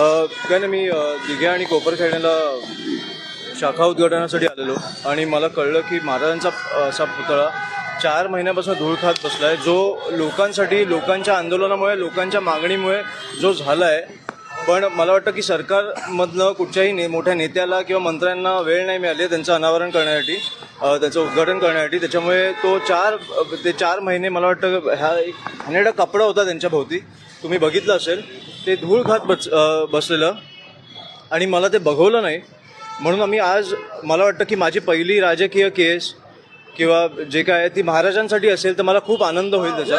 काय नाही, मी दिघे आणि कोपर खेळण्याला शाखा उद्घाटनासाठी आलेलो आणि मला कळलं की महाराजांचा असा पुतळा 4 महिन्यापासून धूळ खात बसला आहे, जो लोकांसाठी, लोकांच्या आंदोलनामुळे, लोकांच्या मागणीमुळे जो झाला आहे. पण मला वाटतं की सरकारमधनं कुठच्याही मोठ्या नेत्याला किंवा मंत्र्यांना वेळ नाही मिळाली त्यांचं अनावरण करण्यासाठी, त्याचं उद्घाटन करण्यासाठी. त्याच्यामुळे तो 4 महिने मला वाटतं हा एक घाणेरडा कपडा होता त्यांच्या भोवती, तुम्ही बघितलं असेल, ते धूळ खात बसलेलं आणि मला ते बघवलं नाही. म्हणून आम्ही आज, मला वाटतं की माझी पहिली राजकीय केस किंवा जे काय ती महाराजांसाठी असेल तर मला खूप आनंद होईल त्याचा.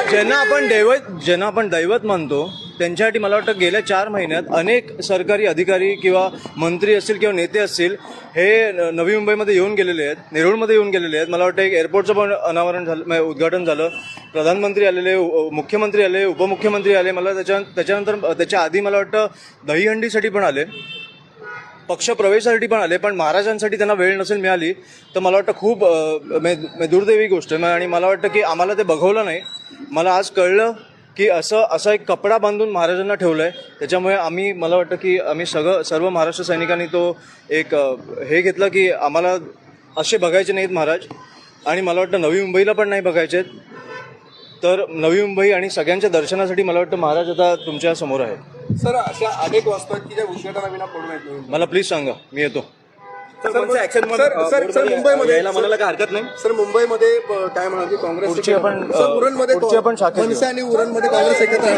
ज्यांना आपण दैवत मानतो त्यांच्यासाठी मला वाटतं गेल्या 4 महिन्यात अनेक सरकारी अधिकारी किंवा मंत्री असतील किंवा नेते असतील, हे नवी मुंबईमध्ये येऊन गेलेले आहेत, नेरूळमध्ये येऊन गेलेले आहेत. मला वाटतं एक एअरपोर्टचं पण अनावरण झालं, उद्घाटन झालं, प्रधानमंत्री आलेले, मुख्यमंत्री आले, उपमुख्यमंत्री आले. मला त्याच्यानंतर त्याच्या आधी मला वाटतं दहीहंडीसाठी पण आले, पक्षप्रवेशासाठी पण आले. पण महाराजांसाठी त्यांना वेळ नसेल मिळाली तर मला वाटतं खूप दुर्दैवी गोष्ट आहे. आणि मला वाटतं की आम्हाला ते बघवलं नाही. मला आज कळलं की असा एक कपडा बांधून महाराजांना ठेवलं आहे. त्याच्यामुळे मला वाटतं की आम्ही सर्व महाराष्ट्र सैनिकांनी तो एक हे घेतलं की आम्हाला असे बघायचे नाहीत महाराज. आणि मला वाटतं नवी मुंबईला पण नाही बघायचे. तर नवी मुंबई आणि सगळ्यांच्या दर्शनासाठी मला वाटतं महाराज आता तुमच्या समोर आहे. सर, अशा अनेक वाजता की ज्या उद्घाटनाविना पडून येतो, मला प्लीज सांगा, मी येतो. सर मुंबईमध्ये यायला म्हणायला काय हरकत नाही. सर मुंबईमध्ये काय म्हणाल की काँग्रेस उरणमध्ये मनसे आणि उरणमध्ये काँग्रेस एकत्र आहे.